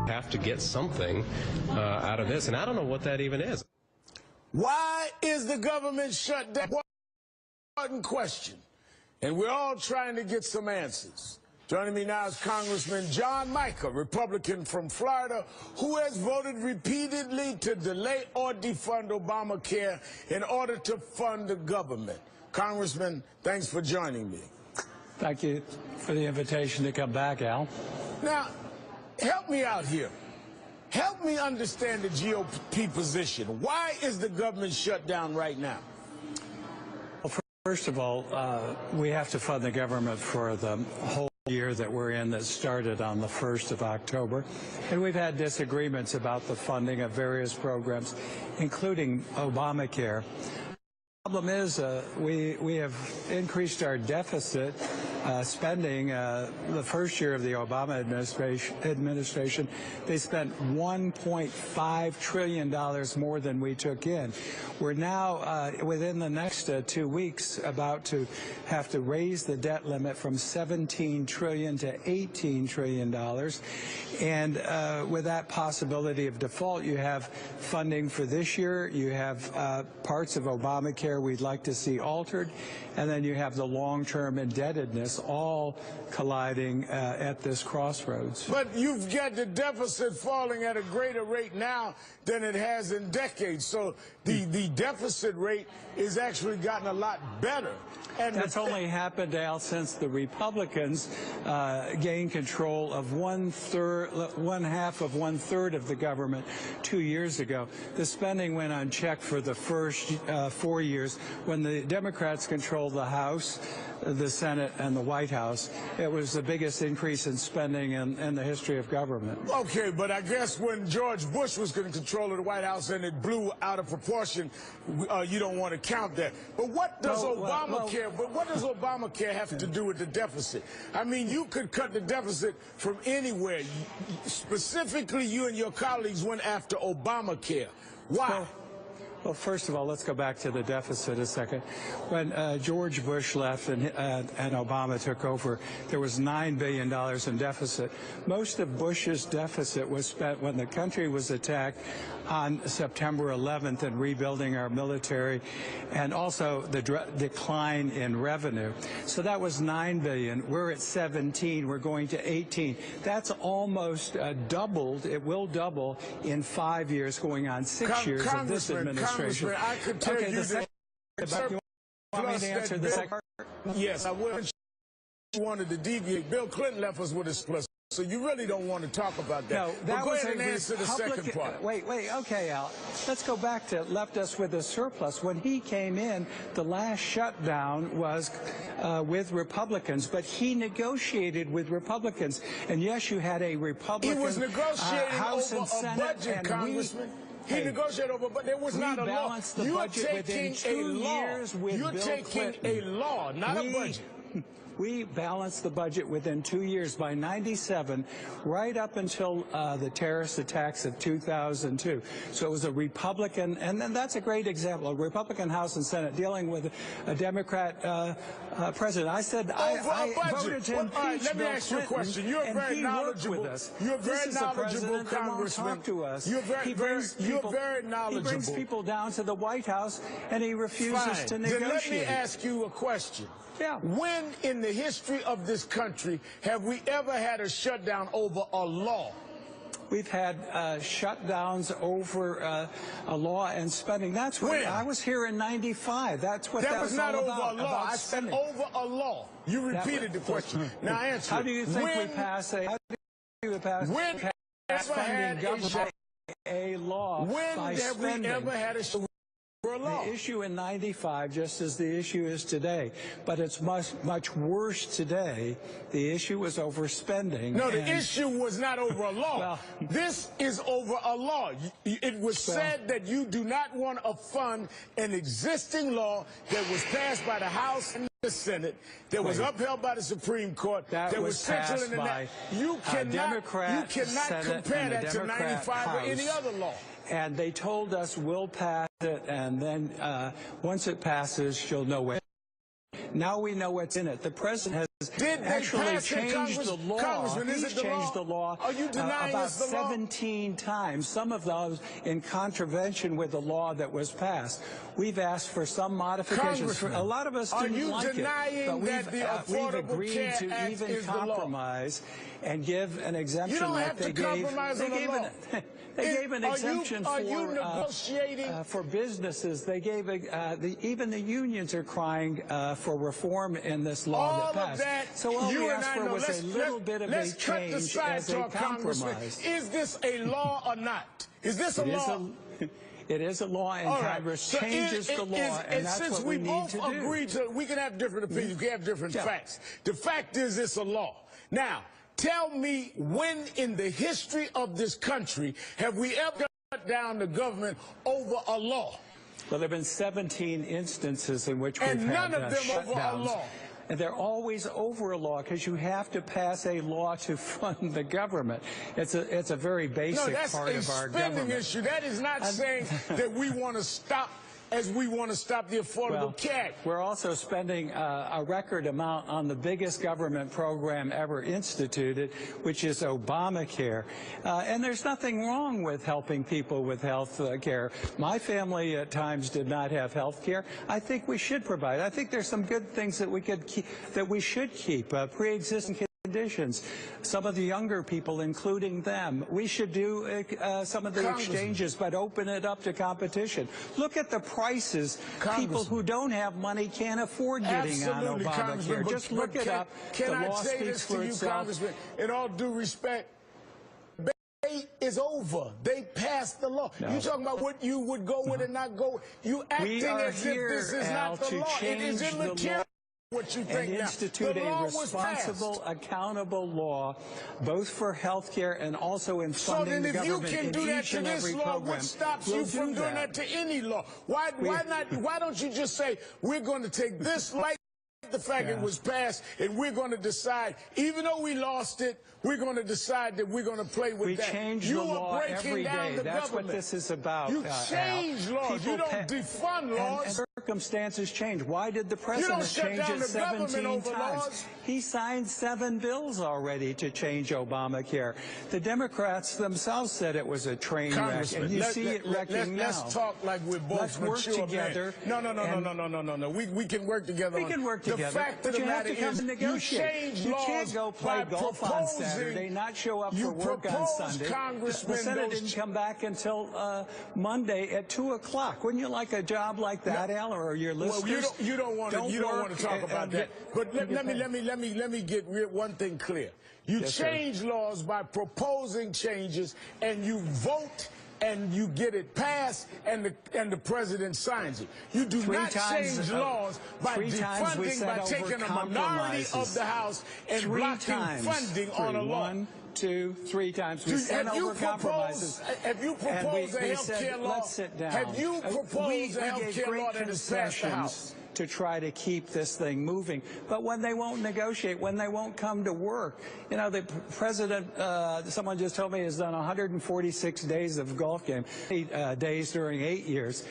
have to get something out of this, and I don't know what that even is. Why is the government shut down? Important question, and we're all trying to get some answers. Joining me now is Congressman John Mica, Republican from Florida, who has voted repeatedly to delay or defund Obamacare in order to fund the government. Congressman, thanks for joining me. Thank you for the invitation to come back, Al. Now, help me out here. Help me understand the GOP position. Why is the government shut down right now? Well, first of all, we have to fund the government for the whole year that we're in that started on the 1st of October. And we've had disagreements about the funding of various programs, including Obamacare. The problem is we have increased our deficit spending. The first year of the Obama administration, they spent $1.5 trillion more than we took in. We're now, within the next 2 weeks, about to have to raise the debt limit from $17 trillion to $18 trillion. And with that possibility of default, you have funding for this year. You have parts of Obamacare we'd like to see altered. And then you have the long-term indebtedness all colliding at this crossroads. But you've got the deficit falling at a greater rate now than it has in decades. So the deficit rate is actually gotten a lot better. And that's only happened, Al, since the Republicans gained control of one half of one-third of the government 2 years ago. The spending went unchecked for the first 4 years. When the Democrats controlled the House, the Senate, and the White House, it was the biggest increase in spending in the history of government. Okay, but I guess when George Bush was going to control the White House and it blew out of proportion, you don't want to count that. But what does what does Obamacare have to do with the deficit? I mean, you could cut the deficit from anywhere. Specifically, you and your colleagues went after Obamacare. Why? Well, first of all, let's go back to the deficit a second. When George Bush left and Obama took over, there was $9 billion in deficit. Most of Bush's deficit was spent when the country was attacked on September 11th and rebuilding our military, and also the decline in revenue. So that was $9 billion. We're at 17. We're going to 18. That's almost doubled. It will double in 5 years, going on 6 years of this administration. Congressman, I could tell you that. You want me to answer the second part? Yes, I would. You wanted to deviate. Bill Clinton left us with a surplus, so you really don't want to talk about that. No, that go was ahead and answer the second part. Wait, okay, Al. Let's go back to left us with a surplus. When he came in, the last shutdown was with Republicans, but he negotiated with Republicans. And yes, you had a Republican He was negotiating House over and Senate, a budget, Congressman. He negotiated over, but there was not a law. You're taking a law. You're taking a law, not a budget. We balanced the budget within 2 years. By '97, right up until the terrorist attacks of 2002. So it was a Republican, and then that's a great example, a Republican House and Senate dealing with a Democrat president. I said I voted to impeach right, let me Bill ask you a question. You're Clinton, very knowledgeable. You're very knowledgeable, Congressman. Talk to us. You're very knowledgeable. He brings people down to the White House, and he refuses to negotiate. Then let me ask you a question. Yeah. When in the history of this country have we ever had a shutdown over a law? We've had shutdowns over a law and spending. That's what I was here in '95. That's what that was not all over about, a law. I said over a law. You repeated the question. Now answer. How do you think we pass a? How do you pass? When pass funding government a law by have spending? We ever had a The issue in '95, just as the issue is today, but it's much worse today. The issue was over spending. No, the issue was not over a law. Well, this is over a law. It was said that you do not want to fund an existing law that was passed by the House and the Senate, that was upheld by the Supreme Court, that was central in the You cannot compare that to '95 or any other law. And they told us we'll pass it, and then once it passes, you'll know where. Now we know what's in it. The president has actually changed the law. Congressman, is it the changed law? the law Are you denying about it's the law? 17 times, some of those in contravention with the law that was passed. We've asked for some modifications. A lot of us didn't like it, but we've agreed to even compromise and give an exemption like they gave. They gave an exemption for businesses. They gave even the unions are crying for reform in this law that passed. So all we asked for was a little bit of a change as a compromise. Is this a law or not? Is this a law? It is a law, and Congress changes the law, and that's what we need to do. Since we both agreed we can have different opinions, we can have different facts. The fact is it's a law. Now, tell me when in the history of this country have we ever shut down the government over a law? Well, there have been 17 instances in which we've had shutdowns. And none of them over a law. And they're always over a law because you have to pass a law to fund the government. It's a very basic part of our government. No, that's a spending issue. That is not saying that we want to stop as we want to stop the Affordable Care Act. We're also spending a record amount on the biggest government program ever instituted, which is Obamacare. And there's nothing wrong with helping people with health care. My family at times did not have health care. I think we should provide. I think there's some good things that we could keep, that we should keep, pre-existing conditions. Some of the younger people, including them. We should do some of the exchanges, but open it up to competition. Look at the prices. People who don't have money can't afford getting on Obamacare. Just look it up. The law speaks for itself. Congressman, in all due respect, debate is over. They passed the law. No. You talking about what you would go with and not go with. You acting as if this is not the law. It is immaterial. What you think and institute a responsible, accountable law, both for health care and also in funding the government in each and every program. What stops you from doing that to any law? Why not? Why don't you just say we're going to take this like the fact it was passed, and we're going to decide, even though we lost it, we're going to decide that we're going to play with that. We change the law every day. That's what this is about. You change laws. You don't defund laws. And circumstances change. Why did the president change it 17 times? He signed 7 bills already to change Obamacare. The Democrats themselves said it was a train wreck, and you see it wrecking now. Let's talk like we're both mature together. No. We can work together. We can work together. The fact of the matter is, you change laws. You can't go play golf on Saturday, not show up for work on Sunday. The Senate didn't come back until Monday at 2 o'clock. Wouldn't you like a job like that, Al, or your listeners? Well, you don't want to talk about that. But let me get one thing clear. You change laws by proposing changes, and you vote, and you get it passed, and the president signs it. You do not change laws by defunding, by taking a minority of the House and blocking funding on a law. 1, 2, 3 times we sent over compromises. Have you proposed a health care law? Let's sit down. Have you proposed a health care law that has passed the House? To try to keep this thing moving. But when they won't negotiate, when they won't come to work, you know, the president, someone just told me, has done 146 days of golf game, 8 days during 8 years.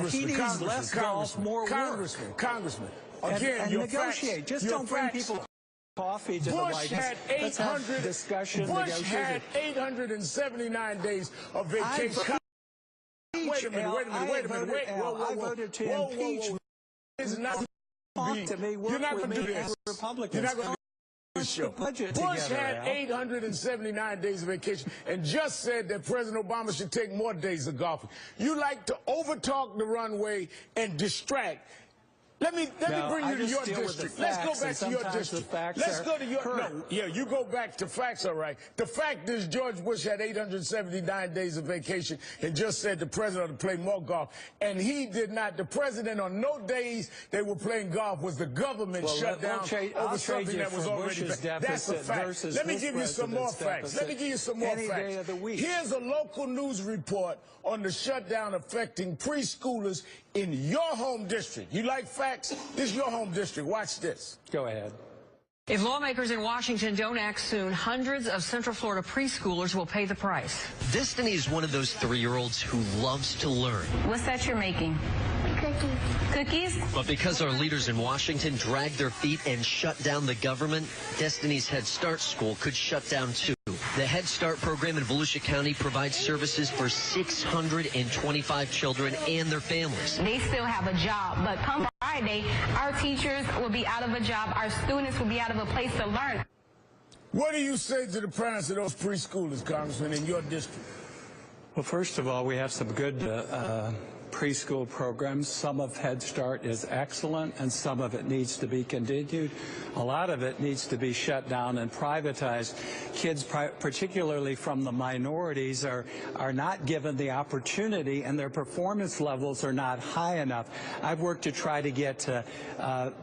He needs less golf, more work. Congressman, again, and negotiate. Just don't bring people coffee to the White House. Let's have discussion, negotiation. Bush had 879 days of vacation. Wait a minute. I voted to impeach. Is not talk to me. You're not going to do this. Republicans. You're not going to do this show. Bush had 879 days of vacation and just said that President Obama should take more days of golfing. You like to overtalk the runway and distract. Let me bring you to your district. Let's go back to your district. Let's go to your you go back to facts, all right. The fact is George Bush had 879 days of vacation and just said the president ought to play more golf. And he did not. The president, on no days they were playing golf, was the government shut down over something that was already passed. That's a fact. Let me give you some more facts. Here's a local news report on the shutdown affecting preschoolers in your home district. You like facts? This is your home district. Watch this. Go ahead. If lawmakers in Washington don't act soon, hundreds of Central Florida preschoolers will pay the price. Destiny is one of those 3-year-olds who loves to learn. What's that you're making? Cookies? But because our leaders in Washington dragged their feet and shut down the government, Destiny's Head Start School could shut down too. The Head Start program in Volusia County provides services for 625 children and their families. They still have a job, but come Friday, our teachers will be out of a job. Our students will be out of a place to learn. What do you say to the parents of those preschoolers, Congressman, in your district? Well, first of all, we have some good preschool programs. Some of Head Start is excellent, and some of it needs to be continued. A lot of it needs to be shut down and privatized. Kids, particularly from the minorities, are not given the opportunity, and their performance levels are not high enough. I've worked to try to get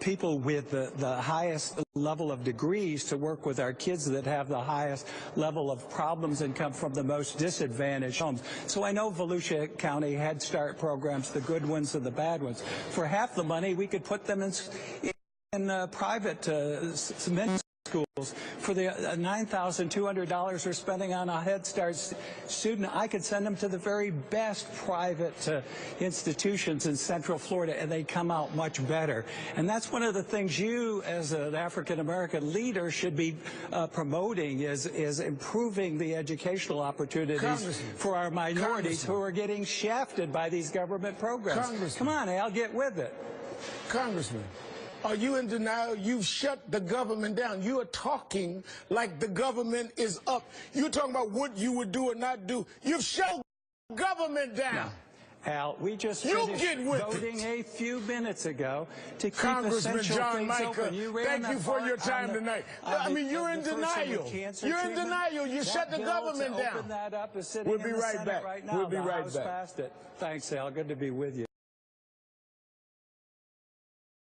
people with the highest level of degrees to work with our kids that have the highest level of problems and come from the most disadvantaged homes. So I know Volusia County Head Start programs, the good ones and the bad ones. For half the money, we could put them in private schools. For the $9,200 we're spending on a Head Start student, I could send them to the very best private institutions in Central Florida, and they come out much better. And that's one of the things you, as an African-American leader, should be promoting is improving the educational opportunities for our minorities who are getting shafted by these government programs. Come on, Al, get with it. Congressman, are you in denial? You've shut the government down. You are talking like the government is up. You're talking about what you would do or not do. You've shut the government down. No. Al, we just finished voting a few minutes ago to keep Congressman essential John things Mica, open. thank you for your time tonight. I mean, you're in denial. You're in denial. You shut the government down. Open that up is We'll be right back. Right now. We'll be right back. Thanks, Al. Good to be with you.